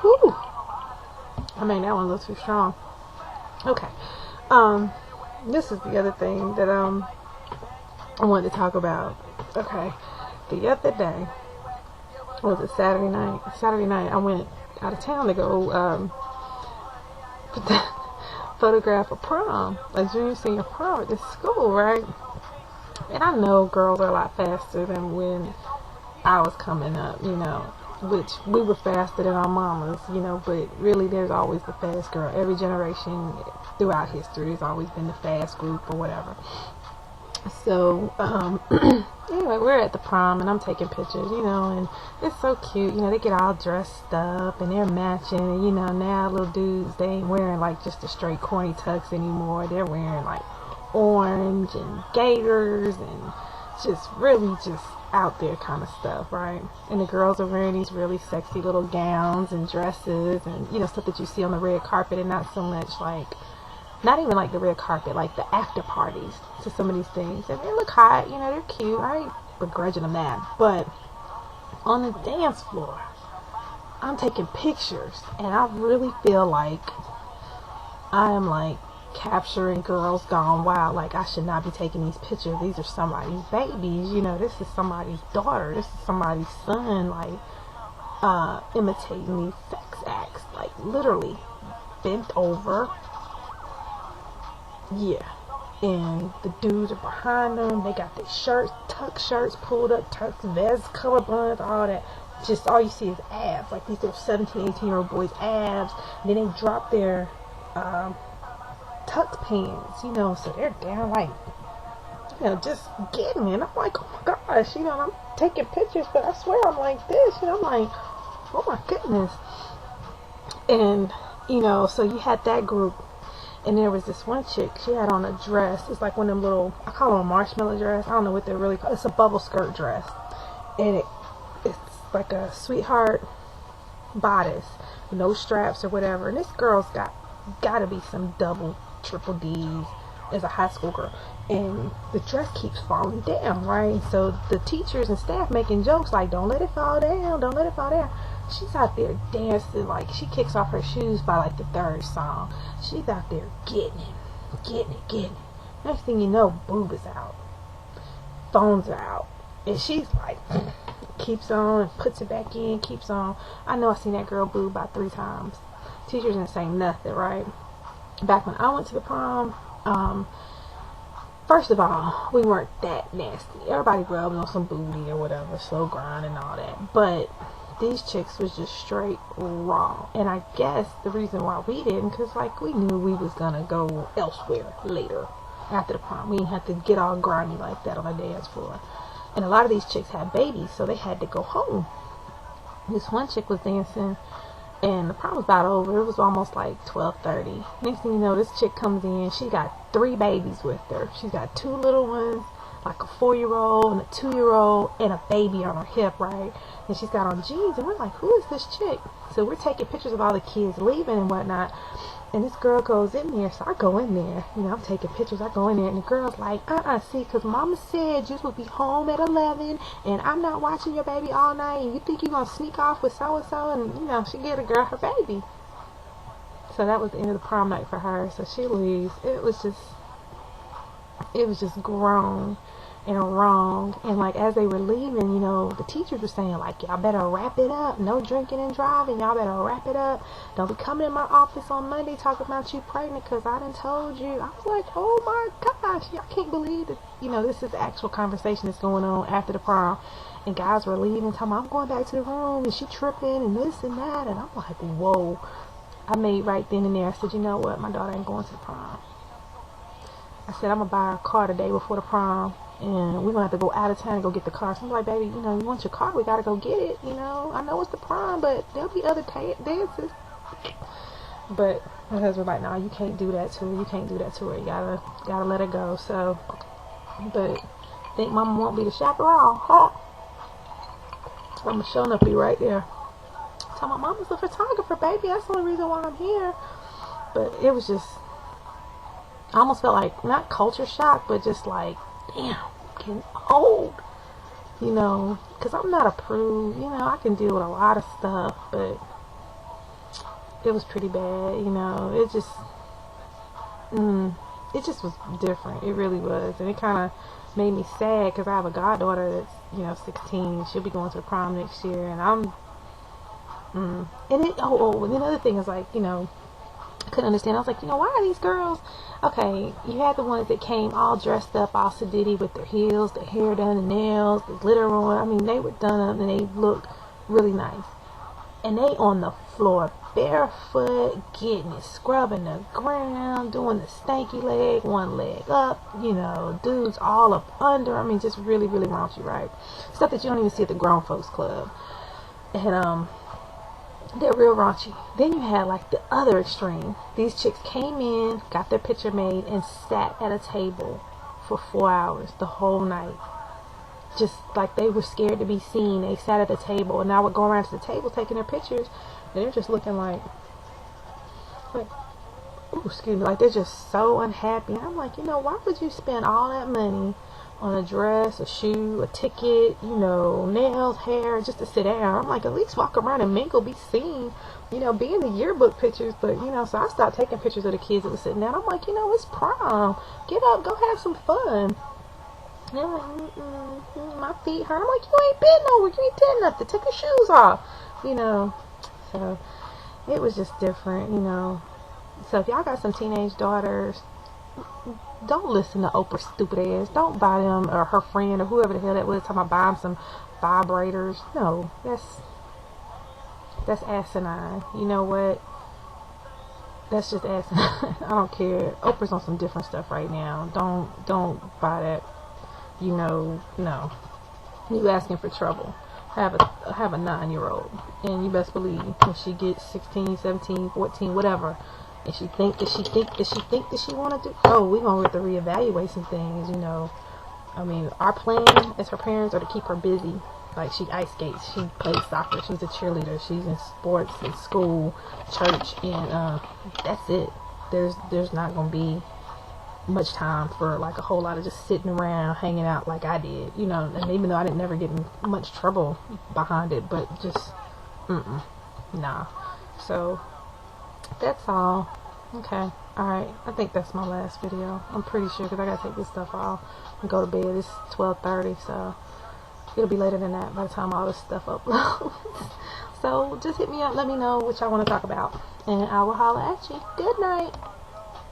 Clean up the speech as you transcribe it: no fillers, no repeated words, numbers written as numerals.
Whew. I made that one a little too strong. Okay. This is the other thing that I wanted to talk about. Okay. The other day, was it Saturday night? Saturday night, I went out of town to go photograph a prom, a junior senior prom at this school, right? And I know girls are a lot faster than when I was coming up, you know, which we were faster than our mamas, you know, but really there's always the fast girl. Every generation throughout history has always been the fast group or whatever. So, anyway, we're at the prom and I'm taking pictures, you know, and it's so cute. You know, they get all dressed up and they're matching. And, you know, now little dudes, they ain't wearing like just a straight corny tux anymore. They're wearing like orange and gators and just really just out there kind of stuff, right? And the girls are wearing these really sexy little gowns and dresses and, you know, stuff that you see on the red carpet, and not so much like, not even like the red carpet, like the after parties to some of these things. And they look hot, you know, they're cute. I ain't begrudging them that. But on the dance floor, I'm taking pictures, and I really feel like I am like capturing girls gone wild. Like, I should not be taking these pictures. These are somebody's babies, you know, this is somebody's daughter, this is somebody's son, like imitating these sex acts, like literally bent over. Yeah, and the dudes are behind them. They got their shirts, tuck shirts pulled up, tucks, vests, color buns, all that. Just all you see is abs, like these little 17, 18-year-old boys' abs. And then they drop their tuck pants, you know, so they're down like, you know, just getting it. I'm like, oh my gosh, you know, I'm taking pictures, but I swear I'm like this, you know, I'm like, oh my goodness. And, you know, so you had that group. And there was this one chick, she had on a dress. It's like one of them little, I call them a marshmallow dress. I don't know what they're really called. It's a bubble skirt dress. And it's like a sweetheart bodice, no straps or whatever. And this girl's gotta be some double, triple D's as a high school girl. And the dress keeps falling down, right? So the teachers and staff making jokes like, don't let it fall down, don't let it fall down. She's out there dancing, like she kicks off her shoes by like the third song. She's out there getting it. Next thing you know, boob is out, phones are out, and she's like, keeps on and puts it back in, keeps on. I know I seen that girl boob about 3 times. Teachers didn't say nothing, right? Back when I went to the prom, first of all, we weren't that nasty. Everybody rubbed on some booty or whatever, slow grind and all that, but these chicks was just straight raw. And I guess the reason why we didn't, because like we knew we was gonna go elsewhere later after the prom. We didn't have to get all grimy like that on the dance floor. And a lot of these chicks had babies, so they had to go home. This one chick was dancing, and the prom was about over. It was almost like 12:30. Next thing you know, this chick comes in. She got 3 babies with her. She's got 2 little ones, like a 4-year-old and a 2-year-old, and a baby on her hip, right? And she's got on jeans, and we're like, who is this chick? So we're taking pictures of all the kids leaving and whatnot, and this girl goes in there. So I go in there, you know, I'm taking pictures. I go in there, and the girl's like, see, because mama said you would be home at 11, and I'm not watching your baby all night, and you think you're going to sneak off with so-and-so, and, you know, she gave the girl her baby. So that was the end of the prom night for her. So she leaves. It was just grown and wrong. And like as they were leaving, you know, the teachers were saying like, y'all better wrap it up, no drinking and driving, y'all better wrap it up, don't be coming in my office on Monday talking about you pregnant because I done told you. I was like, oh my gosh, y'all can't believe that, you know, this is the actual conversation that's going on after the prom. And guys were leaving, telling me I'm going back to the room and she tripping and this and that, and I'm like, whoa. I made right then and there, I said, you know what, my daughter ain't going to the prom. I said, I'm going to buy her a car the day before the prom, and we're going to have to go out of town and go get the car. So I'm like, baby, you know, you want your car, we got to go get it, you know. I know it's the prom, but there'll be other dances. But my husband was like, no, you can't do that to her. You can't do that to her. You gotta let her go. So, but think mama won't be the chaperone, huh? I'm showing up be right there. Tell my mama's a photographer, baby. That's the only reason why I'm here. But it was just, I almost felt like, not culture shock, but just like, damn, getting old, you know, because I'm not a prude, you know, I can deal with a lot of stuff, but it was pretty bad, you know. It just was different. It really was. And it kind of made me sad because I have a goddaughter that's, you know, 16. She'll be going to the prom next year. And and the other thing is, like, you know, I couldn't understand. I was like, you know, why are these girls, okay, you had the ones that came all dressed up, all sedity with their heels, their hair done, the nails, the glitter on. I mean, they were done up and they looked really nice. And they on the floor barefoot, getting it, scrubbing the ground, doing the stanky leg, one leg up, you know, dudes all up under. I mean, just really, really raunchy, right? Stuff that you don't even see at the grown folks club. And they're real raunchy. Then you had like the other extreme. These chicks came in, got their picture made, and sat at a table for 4 hours the whole night. Just like they were scared to be seen. They sat at the table, and I would go around to the table taking their pictures, and they're just looking like ooh, excuse me, like they're just so unhappy. And I'm like, you know, why would you spend all that money on a dress, a shoe, a ticket, you know, nails, hair, just to sit down? I'm like, at least walk around and mingle, be seen, you know, be in the yearbook pictures. But, you know, so I stopped taking pictures of the kids that were sitting down. I'm like, you know, it's prom. Get up, go have some fun. And they're like, my feet hurt. I'm like, you ain't been nowhere. You ain't did nothing. Take your shoes off. You know, so it was just different, you know. So if y'all got some teenage daughters, don't listen to Oprah's stupid ass. Don't buy them, or her friend, or whoever the hell that was, talking about buying some vibrators. No, that's asinine. You know what? That's just asinine. I don't care. Oprah's on some different stuff right now. Don't buy that. You know, no. You asking for trouble. Have a 9-year-old, and you best believe when she gets 16, 17, 14, whatever, and she want to do, oh, we gonna have to reevaluate some things, you know. I mean, our plan as her parents are to keep her busy. Like, she ice skates, she plays soccer, she's a cheerleader, she's in sports, in school, church, and that's it. There's not gonna be much time for like a whole lot of just sitting around hanging out like I did, you know. And even though I didn't never get in much trouble behind it, but just nah. So that's all. Okay, alright, I think that's my last video. I'm pretty sure, because I gotta take this stuff off and go to bed. It's 12:30, so it'll be later than that by the time all this stuff uploads. So just hit me up, let me know what y'all want to talk about, and I will holler at you. Good night.